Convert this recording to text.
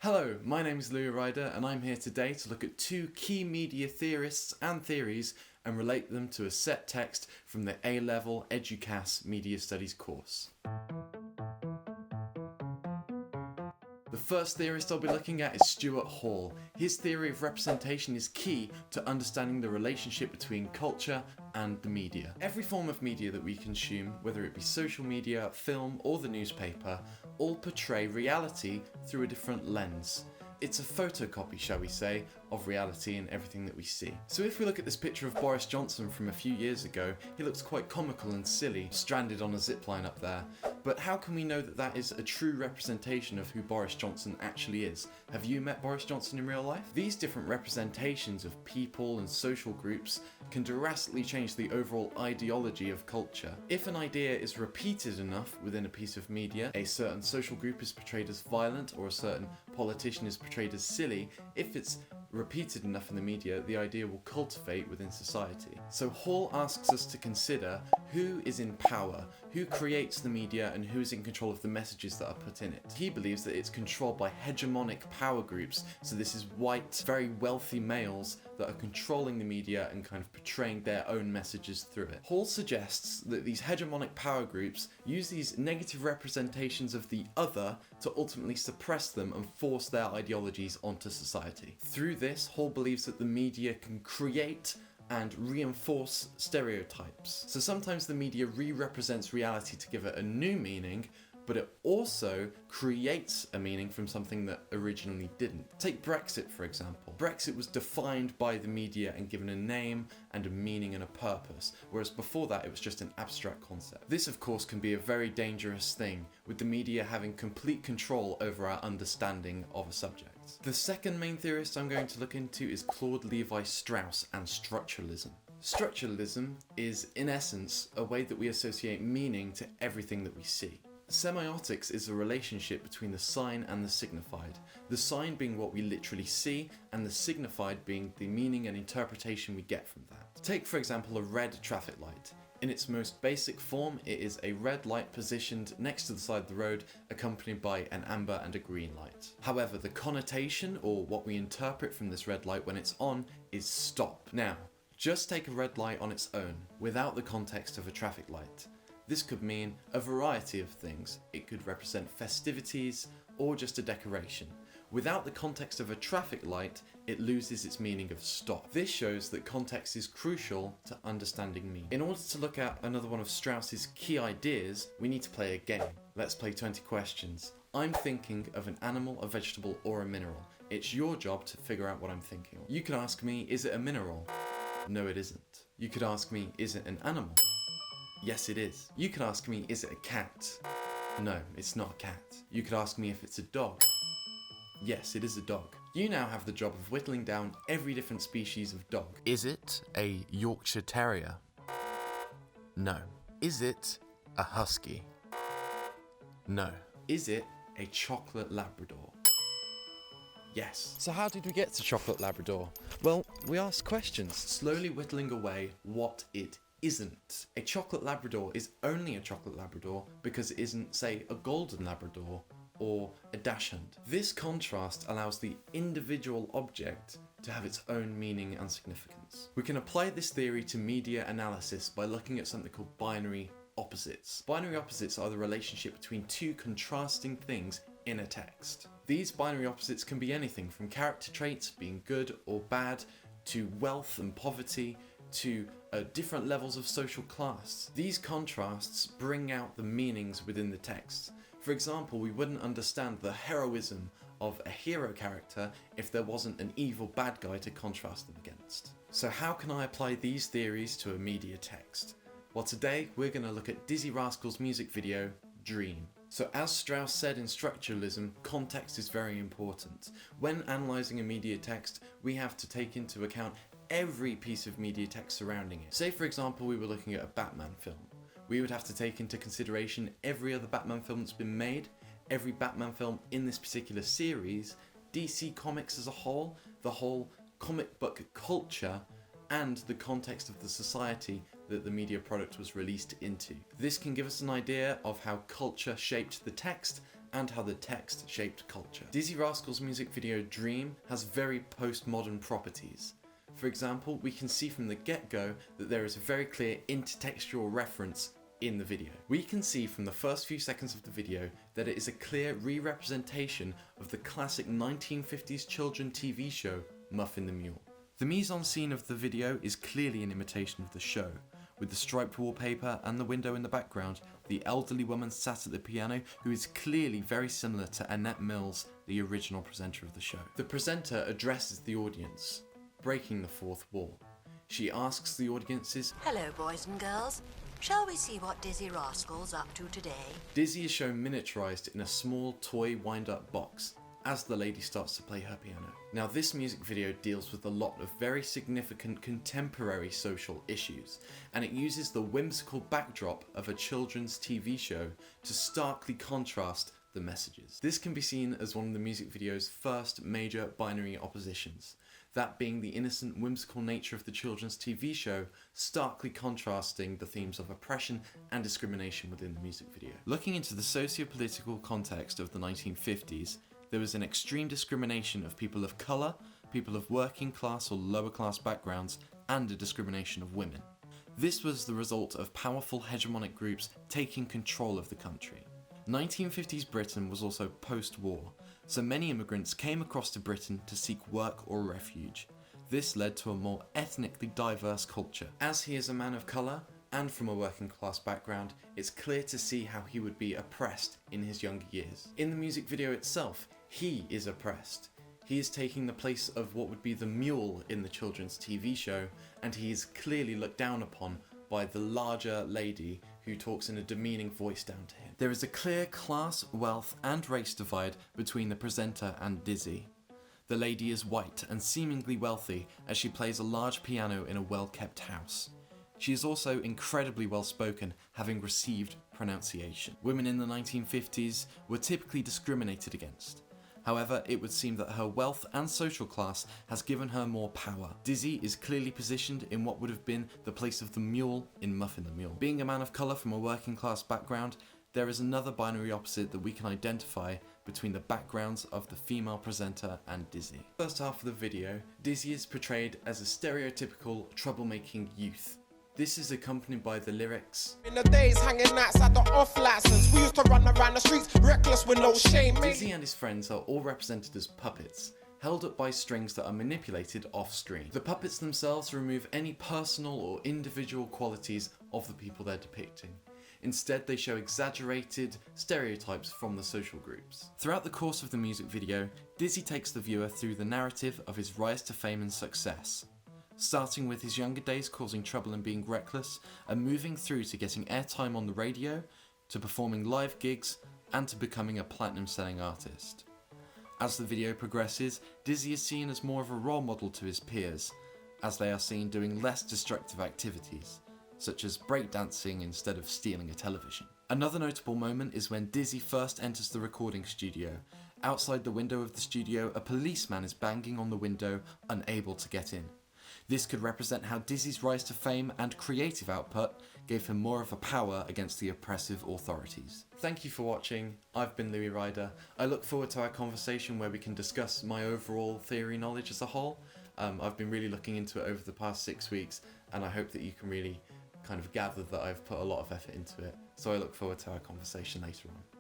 Hello, my name is Louis Ryder and I'm here today to look at two key media theorists and theories and relate them to a set text from the A-Level EduCAS Media Studies course. The first theorist I'll be looking at is Stuart Hall. His theory of representation is key to understanding the relationship between culture and the media. Every form of media that we consume, whether it be social media, film, or the newspaper, all portray reality through a different lens. It's a photocopy, shall we say, of reality and everything that we see. So if we look at this picture of Boris Johnson from a few years ago, he looks quite comical and silly, stranded on a zipline up there. But how can we know that that is a true representation of who Boris Johnson actually is? Have you met Boris Johnson in real life? These different representations of people and social groups can drastically change the overall ideology of culture. If an idea is repeated enough within a piece of media, a certain social group is portrayed as violent or a certain politician is portrayed as silly, if it's repeated enough in the media, the idea will cultivate within society. So Hall asks us to consider who is in power, who creates the media, and who is in control of the messages that are put in it. He believes that it's controlled by hegemonic power groups, so this is white, very wealthy males that are controlling the media and kind of portraying their own messages through it. Hall suggests that these hegemonic power groups use these negative representations of the other to ultimately suppress them and force their ideologies onto society. Through this, Hall believes that the media can create and reinforce stereotypes. So sometimes the media re-represents reality to give it a new meaning, but it also creates a meaning from something that originally didn't. Take Brexit, for example. Brexit was defined by the media and given a name and a meaning and a purpose, whereas before that it was just an abstract concept. This, of course, can be a very dangerous thing, with the media having complete control over our understanding of a subject. The second main theorist I'm going to look into is Claude Levi-Strauss and structuralism. Structuralism is, in essence, a way that we associate meaning to everything that we see. Semiotics is a relationship between the sign and the signified, the sign being what we literally see and the signified being the meaning and interpretation we get from that. Take, for example, a red traffic light. In its most basic form, it is a red light positioned next to the side of the road, accompanied by an amber and a green light. However, the connotation, or what we interpret from this red light when it's on, is stop. Now, just take a red light on its own, without the context of a traffic light. This could mean a variety of things. It could represent festivities or just a decoration. Without the context of a traffic light, it loses its meaning of stop. This shows that context is crucial to understanding meaning. In order to look at another one of Strauss's key ideas, we need to play a game. Let's play 20 questions. I'm thinking of an animal, a vegetable, or a mineral. It's your job to figure out what I'm thinking. You could ask me, is it a mineral? No, it isn't. You could ask me, is it an animal? Yes, it is. You could ask me, is it a cat? No, it's not a cat. You could ask me if it's a dog. Yes, it is a dog. You now have the job of whittling down every different species of dog. Is it a Yorkshire Terrier? No. Is it a husky? No. Is it a chocolate Labrador? Yes. So how did we get to chocolate Labrador? Well, we asked questions, slowly whittling away what it isn't. A chocolate Labrador is only a chocolate Labrador because it isn't, say, a golden Labrador or a dachshund. This contrast allows the individual object to have its own meaning and significance. We can apply this theory to media analysis by looking at something called binary opposites. Binary opposites are the relationship between two contrasting things in a text. These binary opposites can be anything from character traits being good or bad, to wealth and poverty, to different levels of social class. These contrasts bring out the meanings within the text. For example, we wouldn't understand the heroism of a hero character if there wasn't an evil bad guy to contrast them against. So how can I apply these theories to a media text? Well, today we're going to look at Dizzie Rascal's music video, Dream. So as Strauss said in structuralism, context is very important. When analysing a media text, we have to take into account every piece of media text surrounding it. Say, for example, we were looking at a Batman film. We would have to take into consideration every other Batman film that's been made, every Batman film in this particular series, DC Comics as a whole, the whole comic book culture, and the context of the society that the media product was released into. This can give us an idea of how culture shaped the text and how the text shaped culture. Dizzie Rascal's music video Dream has very postmodern properties. For example, we can see from the get-go that there is a very clear intertextual reference in the video. We can see from the first few seconds of the video that it is a clear re-representation of the classic 1950s children TV show Muffin the Mule. The mise-en-scene of the video is clearly an imitation of the show, with the striped wallpaper and the window in the background, the elderly woman sat at the piano who is clearly very similar to Annette Mills, the original presenter of the show. The presenter addresses the audience, breaking the fourth wall. She asks the audiences, "Hello, boys and girls. Shall we see what Dizzie Rascal's up to today?" Dizzie is shown miniaturized in a small toy wind-up box as the lady starts to play her piano. Now, this music video deals with a lot of very significant contemporary social issues, and it uses the whimsical backdrop of a children's TV show to starkly contrast the messages. This can be seen as one of the music video's first major binary oppositions, that being the innocent, whimsical nature of the children's TV show, starkly contrasting the themes of oppression and discrimination within the music video. Looking into the socio-political context of the 1950s, there was an extreme discrimination of people of colour, people of working class or lower class backgrounds, and a discrimination of women. This was the result of powerful hegemonic groups taking control of the country. 1950s Britain was also post-war, so many immigrants came across to Britain to seek work or refuge. This led to a more ethnically diverse culture. As he is a man of colour and from a working class background, it's clear to see how he would be oppressed in his younger years. In the music video itself, he is oppressed. He is taking the place of what would be the mule in the children's TV show, and he is clearly looked down upon by the larger lady who talks in a demeaning voice down to him. There is a clear class, wealth and race divide between the presenter and Dizzie. The lady is white and seemingly wealthy as she plays a large piano in a well-kept house. She is also incredibly well spoken, having received pronunciation. Women in the 1950s were typically discriminated against. However, it would seem that her wealth and social class has given her more power. Dizzie is clearly positioned in what would have been the place of the mule in Muffin the Mule. Being a man of colour from a working class background, there is another binary opposite that we can identify between the backgrounds of the female presenter and Dizzie. First half of the video, Dizzie is portrayed as a stereotypical troublemaking youth. This is accompanied by the lyrics. In the days hanging outside the off license, we used to run around the streets reckless with no shame. Dizzie and his friends are all represented as puppets, held up by strings that are manipulated off screen. The puppets themselves remove any personal or individual qualities of the people they're depicting. Instead, they show exaggerated stereotypes from the social groups. Throughout the course of the music video, Dizzie takes the viewer through the narrative of his rise to fame and success, starting with his younger days causing trouble and being reckless, and moving through to getting airtime on the radio, to performing live gigs, and to becoming a platinum-selling artist. As the video progresses, Dizzie is seen as more of a role model to his peers, as they are seen doing less destructive activities, such as breakdancing instead of stealing a television. Another notable moment is when Dizzie first enters the recording studio. Outside the window of the studio, a policeman is banging on the window, unable to get in. This could represent how Dizzie's rise to fame and creative output gave him more of a power against the oppressive authorities. Thank you for watching. I've been Louis Ryder. I look forward to our conversation where we can discuss my overall theory knowledge as a whole. I've been really looking into it over the past 6 weeks, and I hope that you can really kind of gather that I've put a lot of effort into it. So I look forward to our conversation later on.